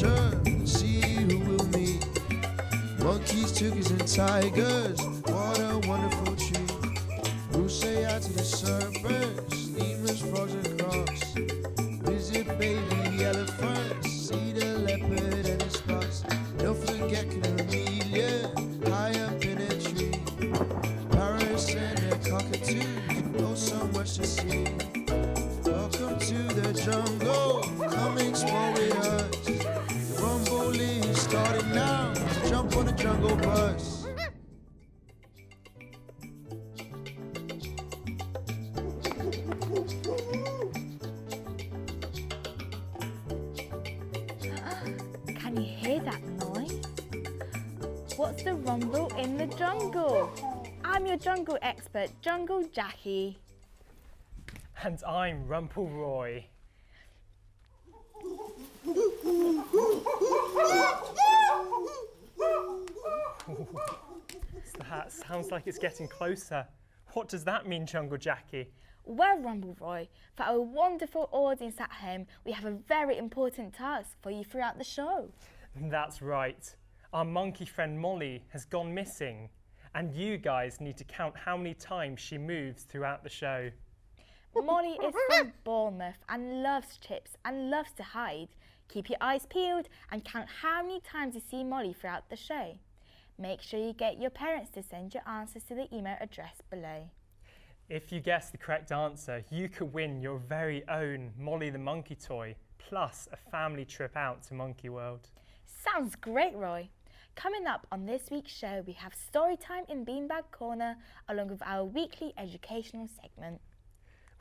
adventure, see who will meet. Monkeys, tigers, and tigers, what a wonderful treat. We'll say out to the serpents, lemurs, frogs, and crocs. Visit baby elephants, see the leopard and the spots. Don't forget chameleon, high up in a tree. Parrots and the cockatoos, oh so much to see. Welcome to the jungle, come explore with us. Rumble is starting now, so jump on the jungle bus. Can you hear that noise? What's the rumble in the jungle? I'm your jungle expert, Jungle Jackie. And I'm Rumple Roy. That sounds like it's getting closer. What does that mean, Jungle Jackie? Well, Rumble Roy, for our wonderful audience at home, we have a very important task for you throughout the show. That's right. Our monkey friend Molly has gone missing, and you guys need to count how many times she moves throughout the show. Molly is from Bournemouth and loves chips and loves to hide. Keep your eyes peeled and count how many times you see Molly throughout the show. Make sure you get your parents to send your answers to the email address below. If you guess the correct answer, you could win your very own Molly the Monkey toy, plus a family trip out to Monkey World. Sounds great, Roy. Coming up on this week's show, we have Storytime in Beanbag Corner, along with our weekly educational segment.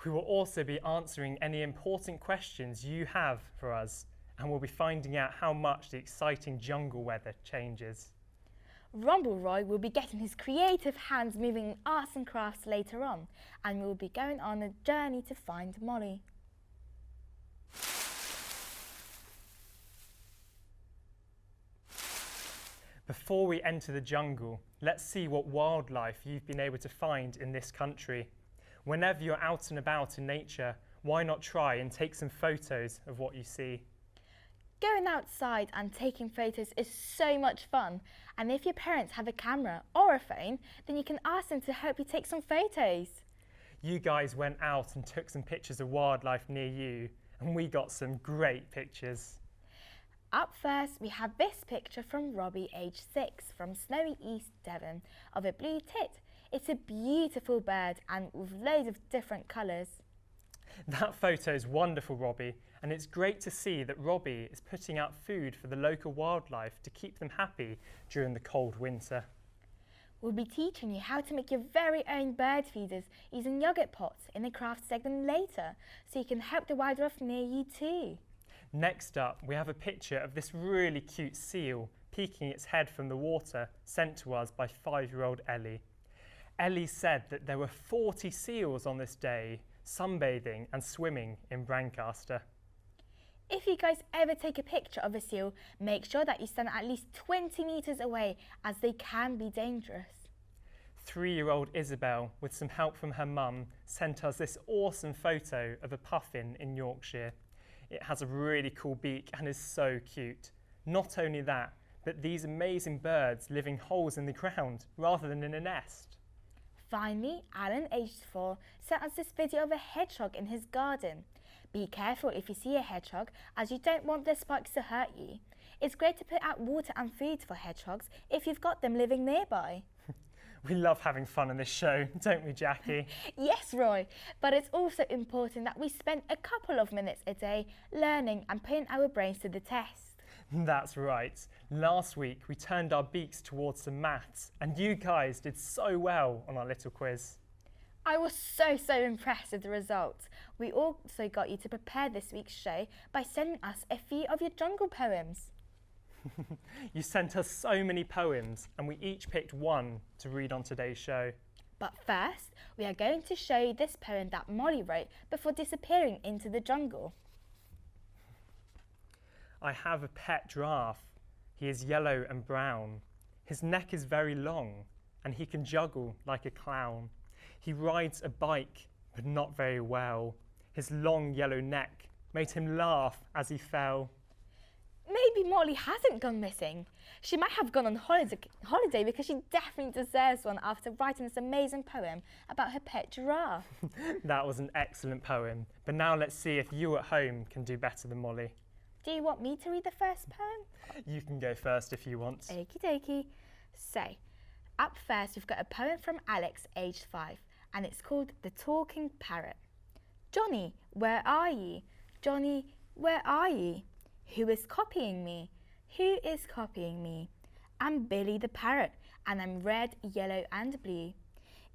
We will also be answering any important questions you have for us, and we'll be finding out how much the exciting jungle weather changes. Rumble Roy will be getting his creative hands moving in arts and crafts later on, and we'll be going on a journey to find Molly. Before we enter the jungle, let's see what wildlife you've been able to find in this country. Whenever you're out and about in nature, why not try and take some photos of what you see? Going outside and taking photos is so much fun, and if your parents have a camera or a phone, then you can ask them to help you take some photos. You guys went out and took some pictures of wildlife near you, and we got some great pictures. Up first, we have this picture from Robbie, age 6, from snowy East Devon, of a blue tit. It's a beautiful bird and with loads of different colours. That photo is wonderful, Robbie, and it's great to see that Robbie is putting out food for the local wildlife to keep them happy during the cold winter. We'll be teaching you how to make your very own bird feeders using yogurt pots in the craft segment later, so you can help the wildlife near you too. Next up, we have a picture of this really cute seal peeking its head from the water, sent to us by 5-year-old Ellie. Ellie said that there were 40 seals on this day, sunbathing and swimming in Brancaster. If you guys ever take a picture of a seal, make sure that you stand at least 20 metres away, as they can be dangerous. 3-year-old Isabel, with some help from her mum, sent us this awesome photo of a puffin in Yorkshire. It has a really cool beak and is so cute. Not only that, but these amazing birds live in holes in the ground rather than in a nest. Finally, Alan, aged 4, sent us this video of a hedgehog in his garden. Be careful if you see a hedgehog, as you don't want their spikes to hurt you. It's great to put out water and food for hedgehogs if you've got them living nearby. We love having fun on this show, don't we, Jackie? Yes, Roy, but it's also important that we spend a couple of minutes a day learning and putting our brains to the test. That's right. Last week we turned our beaks towards some maths, and you guys did so well on our little quiz. I was so impressed with the results. We also got you to prepare this week's show by sending us a few of your jungle poems. You sent us so many poems, and we each picked one to read on today's show. But first, we are going to show you this poem that Molly wrote before disappearing into the jungle. I have a pet giraffe. He is yellow and brown. His neck is very long, and he can juggle like a clown. He rides a bike, but not very well. His long yellow neck made him laugh as he fell. Maybe Molly hasn't gone missing. She might have gone on holiday because she definitely deserves one after writing this amazing poem about her pet giraffe. That was an excellent poem, but now let's see if you at home can do better than Molly. Do you want me to read the first poem? You can go first if you want. Okie dokie. So, up first we've got a poem from Alex, aged 5, and it's called The Talking Parrot. Johnny, where are ye? Johnny, where are ye? Who is copying me? Who is copying me? I'm Billy the Parrot, and I'm red, yellow and blue.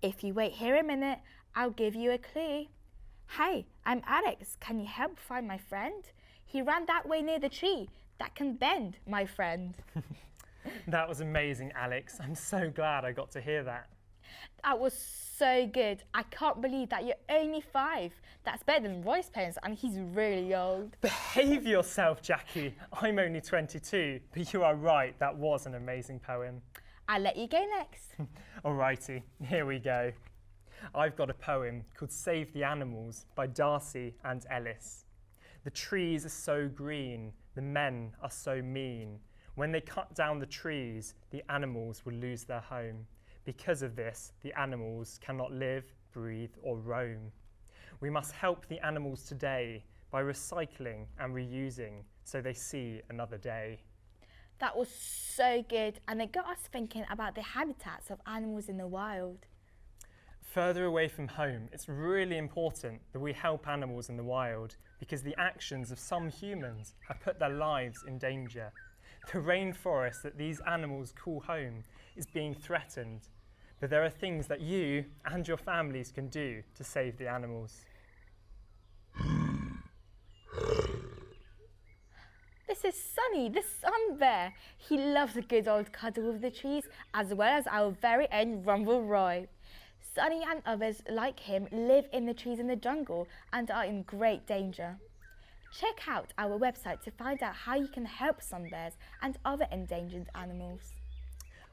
If you wait here a minute, I'll give you a clue. Hey, I'm Alex. Can you help find my friend? He ran that way near the tree that can bend, my friend. That was amazing, Alex. I'm so glad I got to hear that. That was so good. I can't believe that you're only 5. That's better than Roy's parents, and he's really old. Behave yourself, Jackie. I'm only 22, but you are right, that was an amazing poem. I'll let you go next. Alrighty, here we go. I've got a poem called Save the Animals by Darcy and Ellis. The trees are so green, the men are so mean. When they cut down the trees, the animals will lose their home. Because of this, the animals cannot live, breathe, or roam. We must help the animals today by recycling and reusing so they see another day. That was so good, and it got us thinking about the habitats of animals in the wild. Further away from home, it's really important that we help animals in the wild because the actions of some humans have put their lives in danger. The rainforest that these animals call home is being threatened, but there are things that you and your families can do to save the animals. This is Sunny, the sun bear. He loves a good old cuddle with the trees, as well as our very own Rumble Roy. Sunny and others like him live in the trees in the jungle and are in great danger. Check out our website to find out how you can help sun bears and other endangered animals.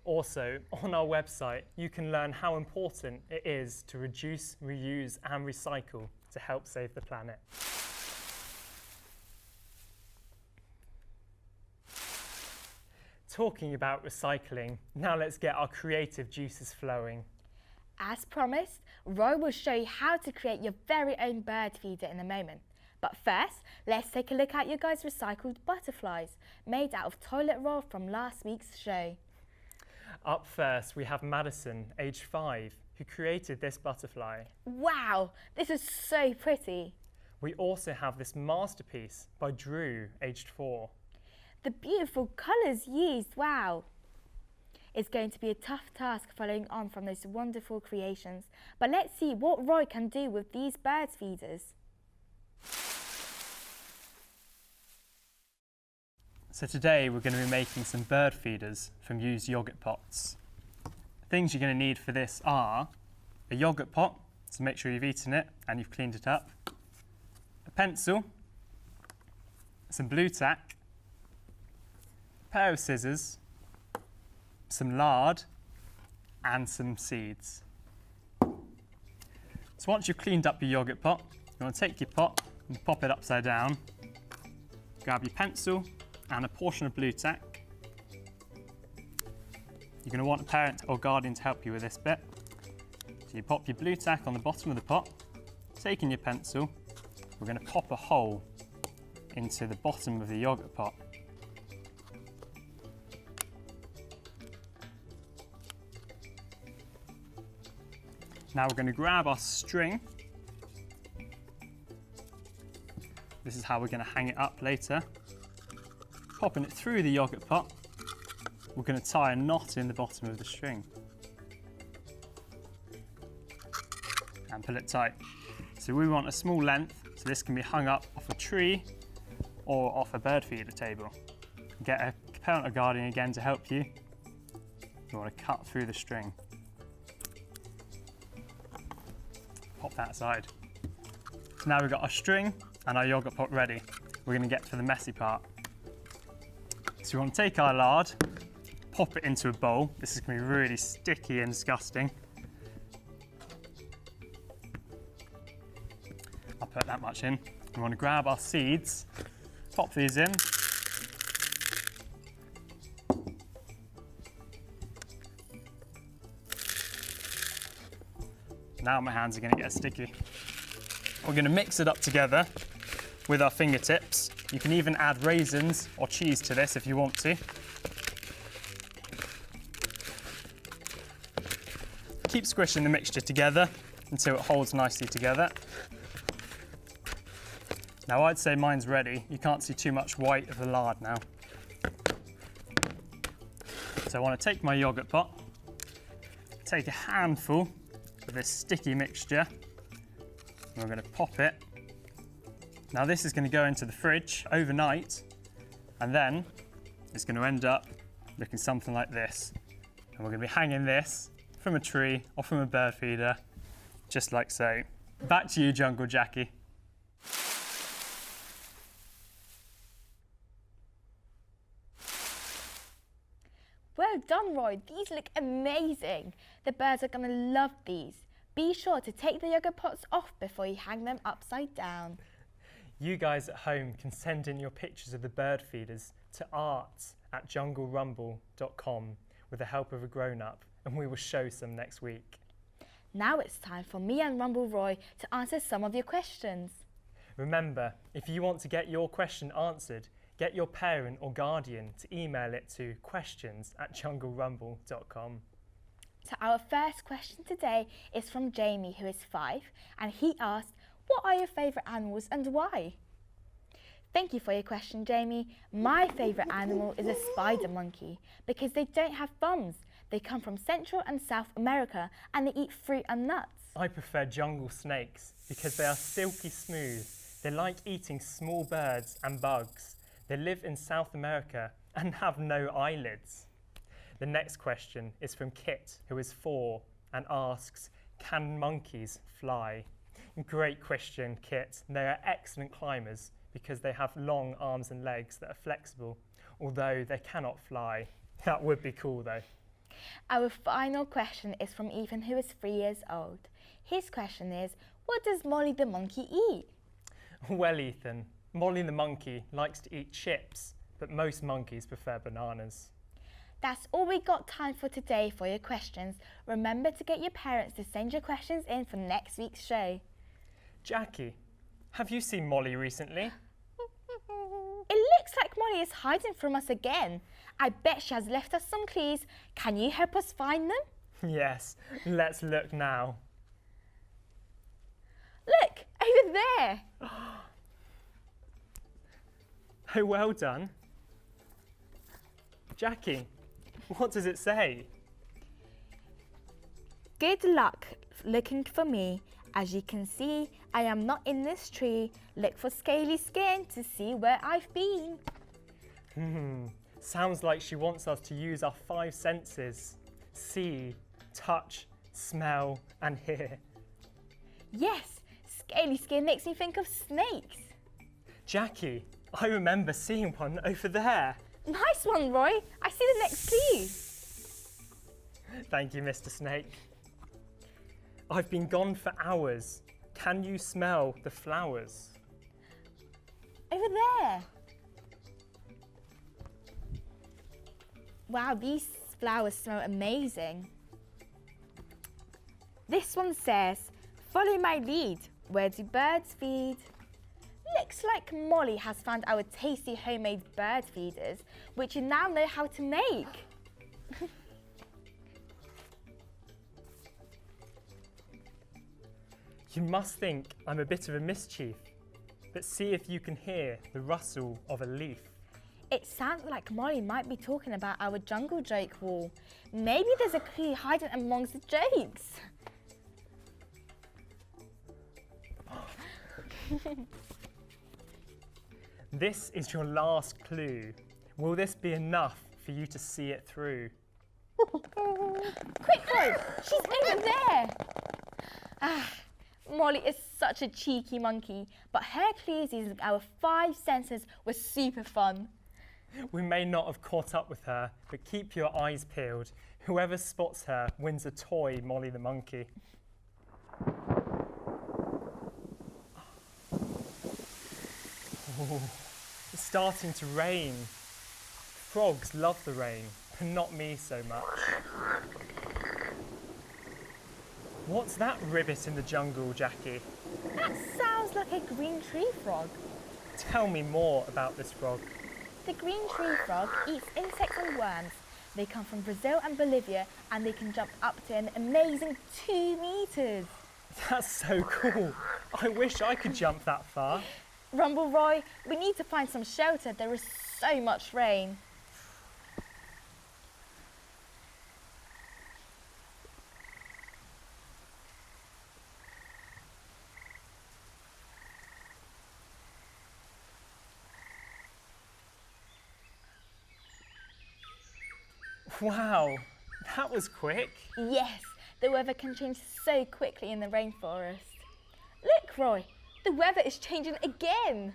Also, on our website, you can learn how important it is to reduce, reuse and recycle to help save the planet. Talking about recycling, now let's get our creative juices flowing. As promised, Roy will show you how to create your very own bird feeder in a moment. But first, let's take a look at your guys' recycled butterflies, made out of toilet roll from last week's show. Up first, we have Madison, aged 5, who created this butterfly. Wow, this is so pretty. We also have this masterpiece by Drew, aged 4. The beautiful colours used, wow. It's going to be a tough task following on from those wonderful creations, but let's see what Roy can do with these bird feeders. So today we're going to be making some bird feeders from used yoghurt pots. Things you're going to need for this are a yoghurt pot, so make sure you've eaten it and you've cleaned it up, a pencil, some blue tack, a pair of scissors, some lard and some seeds. So once you've cleaned up your yoghurt pot, you want to take your pot and pop it upside down, grab your pencil and a portion of blue tack. You're going to want a parent or guardian to help you with this bit. So you pop your blue tack on the bottom of the pot, taking your pencil, we're going to pop a hole into the bottom of the yoghurt pot. Now we're going to grab our string. This is how we're going to hang it up later. Popping it through the yoghurt pot, we're going to tie a knot in the bottom of the string. And pull it tight. So we want a small length, so this can be hung up off a tree or off a bird feeder table. Get a parent or guardian again to help you. You want to cut through the string. Pop that aside. So now we've got our string and our yoghurt pot ready. We're going to get to the messy part. So we want to take our lard, pop it into a bowl. This is going to be really sticky and disgusting. I'll put that much in. We want to grab our seeds, pop these in, Now my hands are going to get sticky. We're going to mix it up together with our fingertips. You can even add raisins or cheese to this if you want to. Keep squishing the mixture together until it holds nicely together. Now I'd say mine's ready. You can't see too much white of the lard now. So I want to take my yoghurt pot, take a handful of this sticky mixture, and we're going to pop it. Now this is going to go into the fridge overnight, and then it's going to end up looking something like this. And we're going to be hanging this from a tree or from a bird feeder, just like so. Back to you, Jungle Jackie. Well done, Roy. These look amazing. The birds are going to love these. Be sure to take the yogurt pots off before you hang them upside down. You guys at home can send in your pictures of the bird feeders to art@junglerumble.com with the help of a grown-up, and we will show some next week. Now it's time for me and Rumble Roy to answer some of your questions. Remember, if you want to get your question answered, get your parent or guardian to email it to questions@junglerumble.com. So our first question today is from Jamie, who is 5, and he asked, what are your favourite animals and why? Thank you for your question, Jamie. My favourite animal is a spider monkey because they don't have thumbs. They come from Central and South America and they eat fruit and nuts. I prefer jungle snakes because they are silky smooth. They like eating small birds and bugs. They live in South America and have no eyelids. The next question is from Kit, who is 4, and asks, can monkeys fly? Great question, Kit. They are excellent climbers because they have long arms and legs that are flexible, although they cannot fly. That would be cool though. Our final question is from Ethan, who is 3 years old. His question is, what does Molly the monkey eat? Well, Ethan, Molly the monkey likes to eat chips, but most monkeys prefer bananas. That's all we got time for today for your questions. Remember to get your parents to send your questions in for next week's show. Jackie, have you seen Molly recently? It looks like Molly is hiding from us again. I bet she has left us some clues. Can you help us find them? Yes, let's look now. Look, over there. Oh, well done. Jackie, what does it say? Good luck looking for me. As you can see, I am not in this tree. Look for scaly skin to see where I've been. Sounds like she wants us to use our 5 senses. See, touch, smell, and hear. Yes, scaly skin makes me think of snakes. Jackie, I remember seeing one over there. Nice one, Roy. I see the next clue. Thank you, Mr. Snake. I've been gone for hours. Can you smell the flowers? Over there. Wow, these flowers smell amazing. This one says, follow my lead. Where do birds feed? Looks like Molly has found our tasty homemade bird feeders, which you now know how to make. You must think I'm a bit of a mischief, but see if you can hear the rustle of a leaf. It sounds like Molly might be talking about our jungle joke wall. Maybe there's a clue hiding amongst the jokes. This is your last clue. Will this be enough for you to see it through? Quick, Roy, she's over there. Molly is such a cheeky monkey, but her clues using our 5 senses was super fun. We may not have caught up with her, but keep your eyes peeled. Whoever spots her wins a toy Molly the monkey. Oh, it's starting to rain. Frogs love the rain, but not me so much. What's that ribbit in the jungle, Jackie? That sounds like a green tree frog. Tell me more about this frog. The green tree frog eats insects and worms. They come from Brazil and Bolivia and they can jump up to an amazing 2 meters. That's so cool. I wish I could jump that far. Rumble Roy, we need to find some shelter. There is so much rain. Wow, that was quick. Yes, the weather can change so quickly in the rainforest. Look, Roy, the weather is changing again.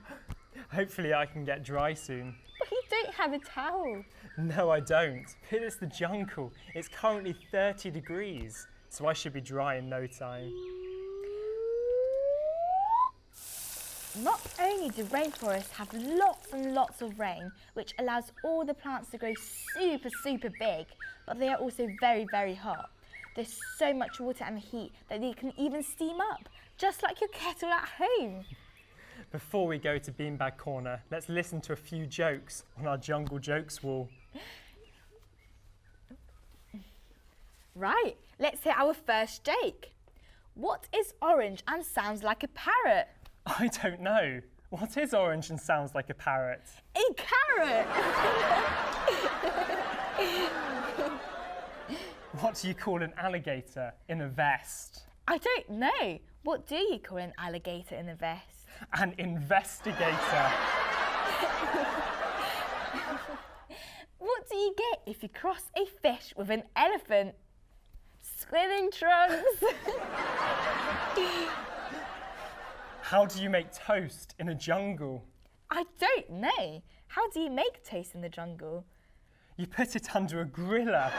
Hopefully I can get dry soon. But you don't have a towel. No, I don't. But it's the jungle. It's currently 30 degrees, so I should be dry in no time. Not only do rainforests have lots and lots of rain, which allows all the plants to grow super big, but they are also very hot. There's so much water and heat that they can even steam up, just like your kettle at home. Before we go to Beanbag Corner, let's listen to a few jokes on our Jungle Jokes wall. Right, let's hear our first joke. What is orange and sounds like a parrot? I don't know. What is orange and sounds like a parrot? A carrot! What do you call an alligator in a vest? I don't know. What do you call an alligator in a vest? An investigator. What do you get if you cross a fish with an elephant? Squilling trunks. How do you make toast in a jungle? I don't know. How do you make toast in the jungle? You put it under a griller.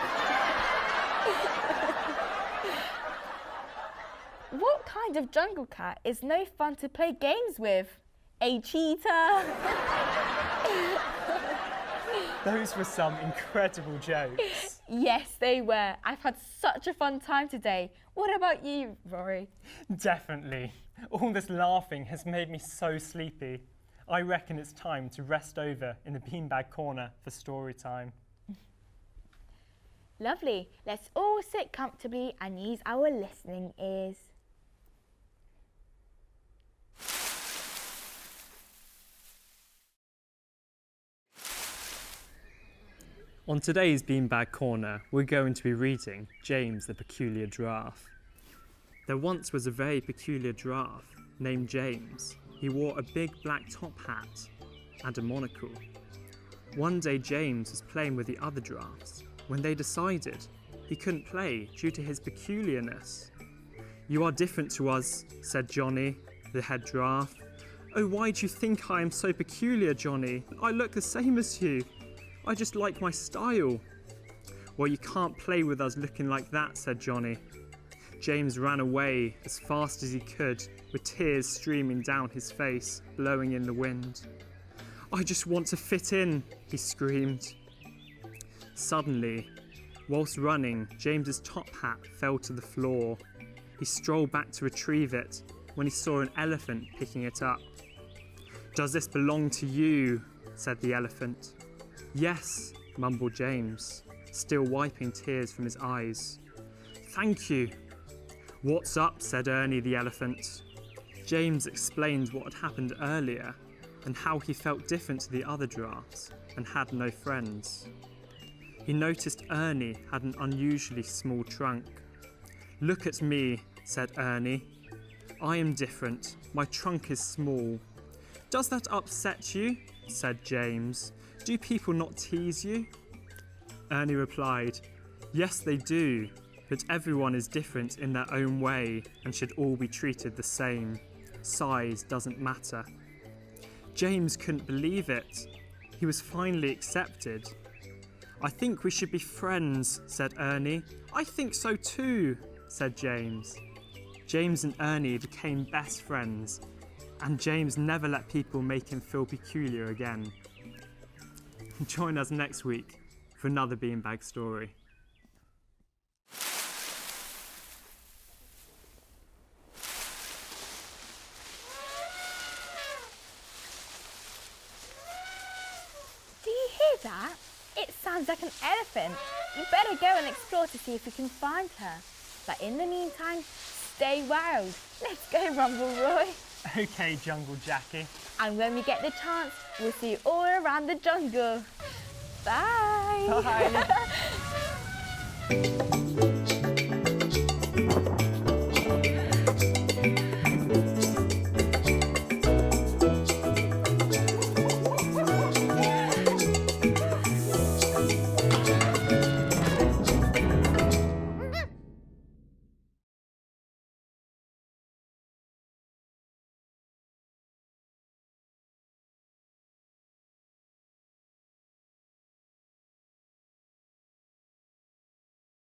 What kind of jungle cat is no fun to play games with? A cheetah. Those were some incredible jokes. Yes, they were. I've had such a fun time today. What about you, Rory? Definitely. All this laughing has made me so sleepy. I reckon it's time to rest over in the Beanbag Corner for story time. Lovely. Let's all sit comfortably and use our listening ears. On today's Beanbag Corner, we're going to be reading James the Peculiar Giraffe. There once was a very peculiar giraffe named James. He wore a big black top hat and a monocle. One day James was playing with the other giraffes when they decided he couldn't play due to his peculiarness. "You are different to us," said Johnny, the head giraffe. "Oh, why do you think I am so peculiar, Johnny? I look the same as you. I just like my style." "Well, you can't play with us looking like that," said Johnny. James ran away as fast as he could, with tears streaming down his face, blowing in the wind. "I just want to fit in," he screamed. Suddenly, whilst running, James's top hat fell to the floor. He strolled back to retrieve it when he saw an elephant picking it up. "Does this belong to you?" said the elephant. "Yes," mumbled James, still wiping tears from his eyes. "Thank you." "What's up?" said Ernie the elephant. James explained what had happened earlier and how he felt different to the other giraffes and had no friends. He noticed Ernie had an unusually small trunk. "Look at me," said Ernie. "I am different. My trunk is small." "Does that upset you?" said James. "Do people not tease you?" Ernie replied, "Yes, they do, but everyone is different in their own way and should all be treated the same. Size doesn't matter." James couldn't believe it. He was finally accepted. "I think we should be friends," said Ernie. "I think so too," said James. James and Ernie became best friends, and James never let people make him feel peculiar again. Join us next week for another Beanbag story. that? It sounds like an elephant. You better go and explore to see if you can find her. But in the meantime, stay wild. Let's go, Rumble Roy. Okay, Jungle Jackie. And when we get the chance, we'll see you all around the jungle. Bye. Bye.